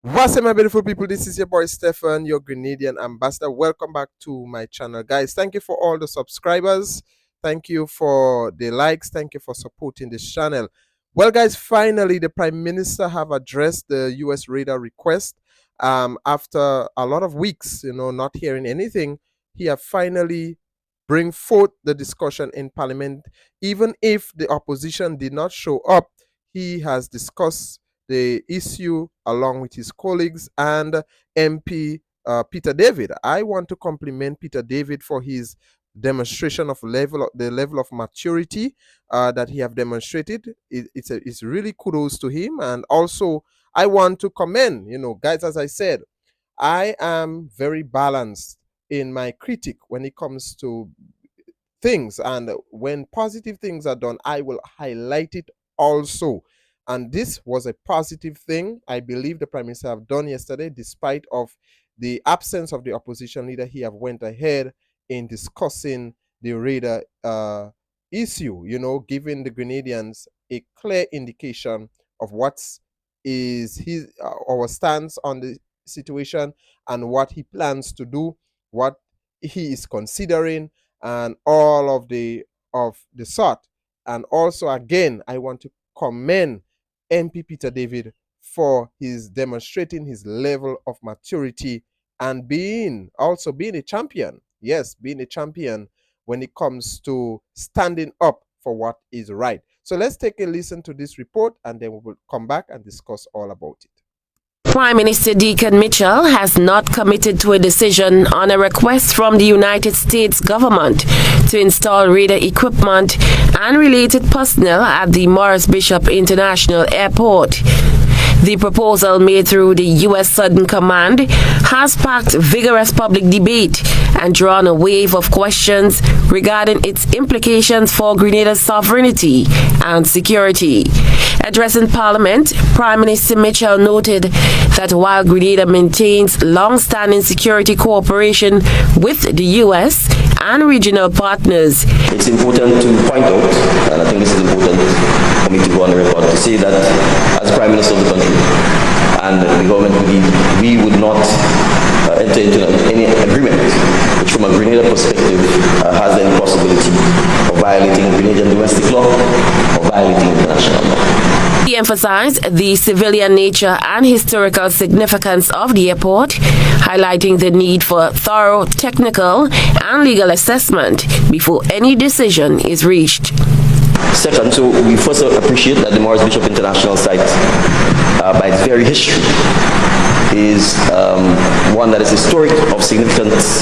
What's up, my beautiful people? This is your boy Stefan, your Grenadian ambassador. Welcome back to my channel, guys. Thank you for all the subscribers. Thank you for the likes. Thank you for supporting this channel. Well, guys, finally the Prime Minister have addressed the U.S. radar request. After a lot of weeks, not hearing anything, he have finally bring forth the discussion in Parliament. Even if the opposition did not show up, he has discussed the issue along with his colleagues and MP Peter David. I want to compliment Peter David for his demonstration of the level of maturity that he have demonstrated. It's really kudos to him. And also I want to commend, guys, as I said, I am very balanced in my critique when it comes to things, and when positive things are done, I will highlight it also. And this was a positive thing I believe the Prime Minister have done yesterday. Despite of the absence of the opposition leader, he have went ahead in discussing the radar issue, giving the Grenadians a clear indication of what is his our stance on the situation and what he plans to do, what he is considering, and all of the sort. And also, again, I want to commend MP Peter David for his demonstrating his level of maturity and being a champion. Yes, being a champion when it comes to standing up for what is right. So let's take a listen to this report, and then we will come back and discuss all about it. Prime Minister Dickon has not committed to a decision on a request from the United States government to install radar equipment and related personnel at the Morris Bishop International Airport. The proposal made through the U.S. Southern Command has sparked vigorous public debate and drawn a wave of questions regarding its implications for Grenada's sovereignty and security. Addressing Parliament, Prime Minister Mitchell noted that while Grenada maintains long-standing security cooperation with the U.S. and regional partners, it's important to point out, and I think this is important for me to go on the record, to say that as Prime Minister of the country and the government, we would not enter into any agreement which from a Grenada perspective has any possibility of violating Grenadian domestic law or violating international law. He emphasized the civilian nature and historical significance of the airport, highlighting the need for thorough technical and legal assessment before any decision is reached. Second, so we first appreciate that the Morris Bishop International site, by its very history, is one that is historic, of significance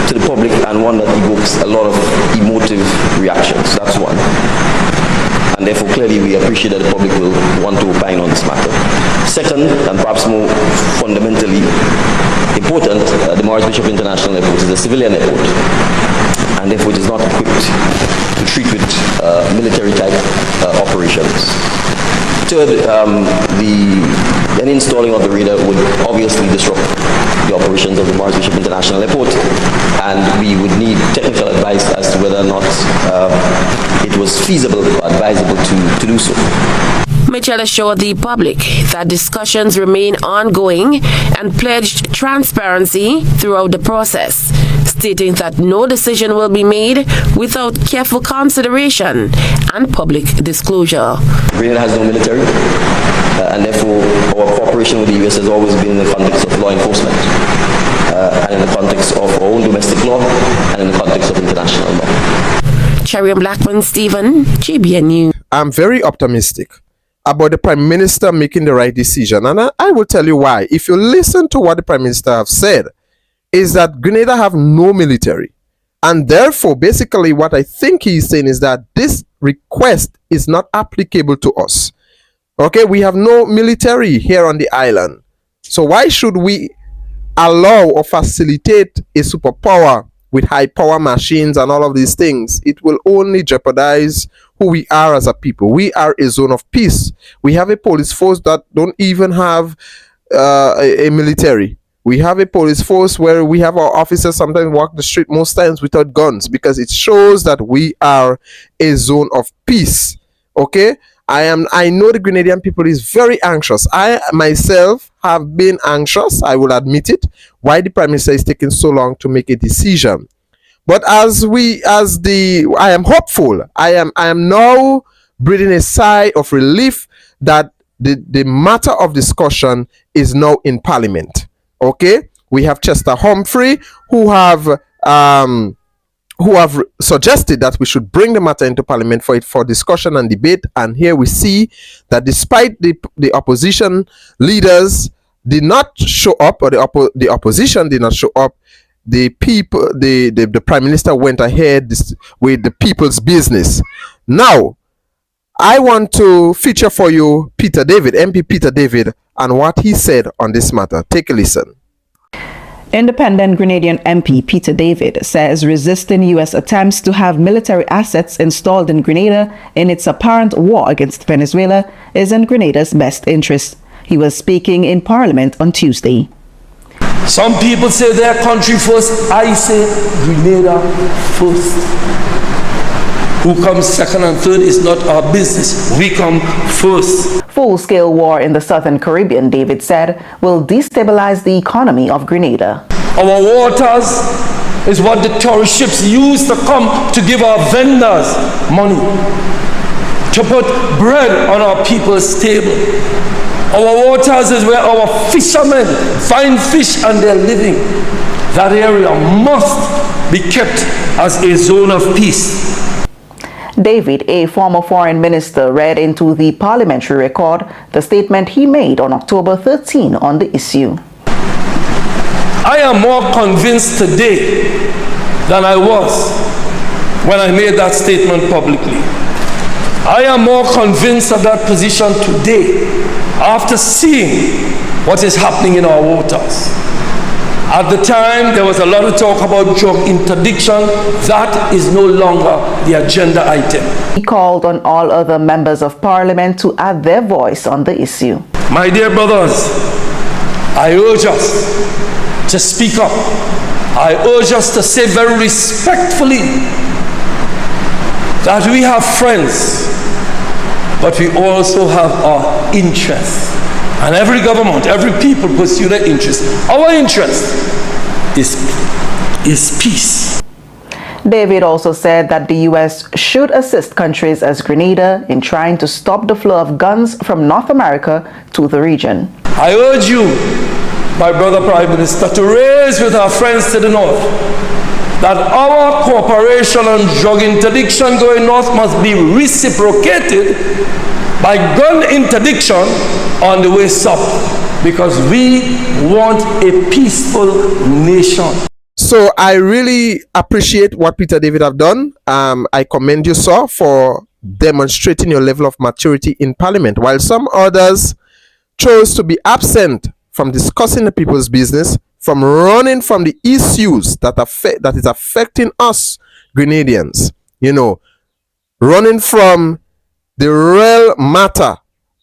to the public, and one that evokes a lot of emotive reactions. That's one. And therefore, clearly, we appreciate that the public will want to opine on this matter. Second, and perhaps more fundamentally important, the Morris Bishop International Airport is a civilian airport, and therefore it is not equipped to treat with military-type operations. Third, any installing of the radar would obviously disrupt the operations of the Morris Bishop International Airport, and we would need technical advice as to whether or not it was feasible or advisable to do so. Mitchell assured the public that discussions remain ongoing and pledged transparency throughout the process, stating that no decision will be made without careful consideration and public disclosure. Grenada has no military, and therefore our cooperation with the U.S. has always been in the context of law enforcement, and in the context of our own domestic law, and in the context of international law. Cherry Blackman, Stephen, GBN News. I'm very optimistic about the Prime Minister making the right decision, and I will tell you why. If you listen to what the Prime Minister have said, is that Grenada have no military, and therefore basically what I think he's saying is that this request is not applicable to us. Okay, we have no military here on the island, so why should we allow or facilitate a superpower with high power machines and all of these things? It will only jeopardize who we are as a people. We are a zone of peace. We have a police force that don't even have a military. We have a police force where we have our officers sometimes walk the street most times without guns, because it shows that we are a zone of peace. Okay, I know the Grenadian people is very anxious. I myself have been anxious, I will admit it, why the Prime Minister is taking so long to make a decision. But I am hopeful. I am now breathing a sigh of relief that the matter of discussion is now in Parliament. Okay, we have Chester Humphrey who have suggested that we should bring the matter into Parliament for discussion and debate. And here we see that despite the opposition leaders did not show up, or the opposition did not show up, the Prime Minister went ahead with the people's business. Now, I want to feature for you Peter David, MP Peter David, and what he said on this matter. Take a listen. Independent Grenadian MP Peter David says resisting U.S. attempts to have military assets installed in Grenada in its apparent war against Venezuela is in Grenada's best interest. He was speaking in Parliament on Tuesday. Some people say their country first. I say Grenada first. Who comes second and third is not our business. We come first. Full-scale war in the Southern Caribbean, David said, will destabilize the economy of Grenada. Our waters is what the tourist ships use to come to give our vendors money, to put bread on our people's table. Our waters is where our fishermen find fish and they're living. That area must be kept as a zone of peace. David, a former foreign minister, read into the parliamentary record the statement he made on October 13 on the issue. I am more convinced today than I was when I made that statement publicly. I am more convinced of that position today after seeing what is happening in our waters. At the time, there was a lot of talk about drug interdiction. That is no longer the agenda item. He called on all other members of Parliament to add their voice on the issue. My dear brothers, I urge us to speak up. I urge us to say very respectfully that we have friends, but we also have our interests. And every government, every people pursue their interests. Our interest is peace. David also said that the U.S. should assist countries as Grenada in trying to stop the flow of guns from North America to the region. I urge you, my brother Prime Minister, to raise with our friends to the north that our cooperation on drug interdiction going north must be reciprocated by gun interdiction on the way south, because we want a peaceful nation. So I really appreciate what Peter David have done. I commend you, sir, for demonstrating your level of maturity in Parliament. While some others chose to be absent from discussing the people's business, from running from the issues that is affecting us Grenadians, running from the real matter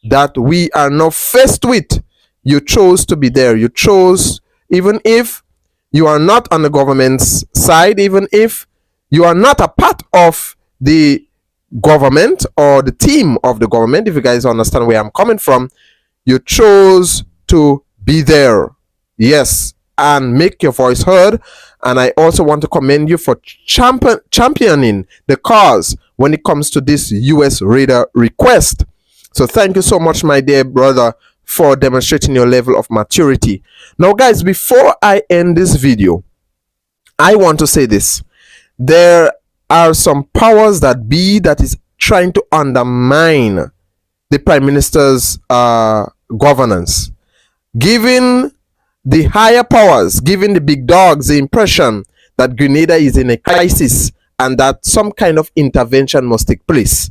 that we are now faced with. You chose to be there. You chose, even if you are not on the government's side, even if you are not a part of the government or the team of the government, if you guys understand where I'm coming from, you chose to be there. Yes, and make your voice heard. And I also want to commend you for championing the cause when it comes to this US radar request. So thank you so much, my dear brother, for demonstrating your level of maturity. Now, guys, before I end this video, I want to say this. There are some powers that be that is trying to undermine the Prime Minister's governance, giving the higher powers, giving the big dogs the impression that Grenada is in a crisis and that some kind of intervention must take place.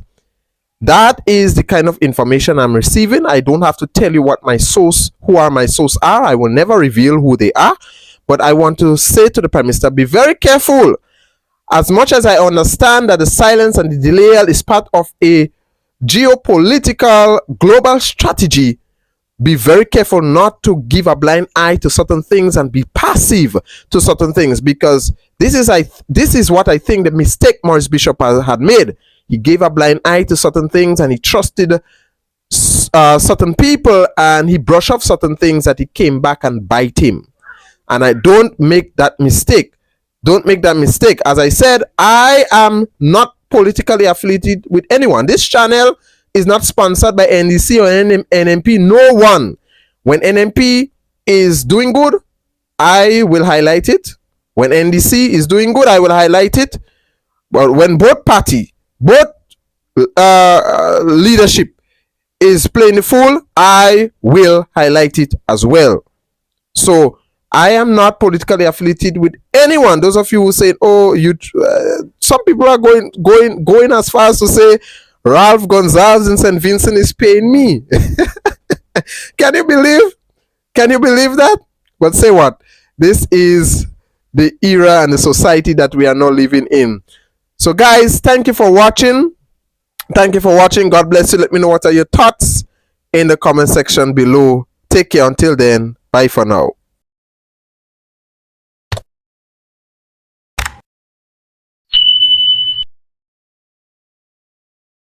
That is the kind of information I'm receiving. I don't have to tell you what my source, who are my source are. I will never reveal who they are. But I want to say to the Prime Minister, be very careful. As much as I understand that the silence and the delay is part of a geopolitical global strategy, be very careful not to give a blind eye to certain things and be passive to certain things, because this is what I think the mistake Maurice Bishop had made. he gave a blind eye to certain things, and he trusted certain people, and he brushed off certain things that he came back and bite him. And I don't make that mistake. Don't make that mistake. As I said, I am not politically affiliated with anyone. This channel is not sponsored by NDC or NMP. No one. When NMP is doing good, I will highlight it. When NDC is doing good, I will highlight it. But when both party, both leadership is playing the fool, I will highlight it as well. So I am not politically affiliated with anyone. Those of you who say, "Oh, you," some people are going as far as to say Ralph Gonzalez in St. Vincent is paying me. Can you believe? Can you believe that? But say what? This is the era and the society that we are now living in. So guys, thank you for watching. Thank you for watching. God bless you. Let me know what are your thoughts in the comment section below. Take care until then. Bye for now.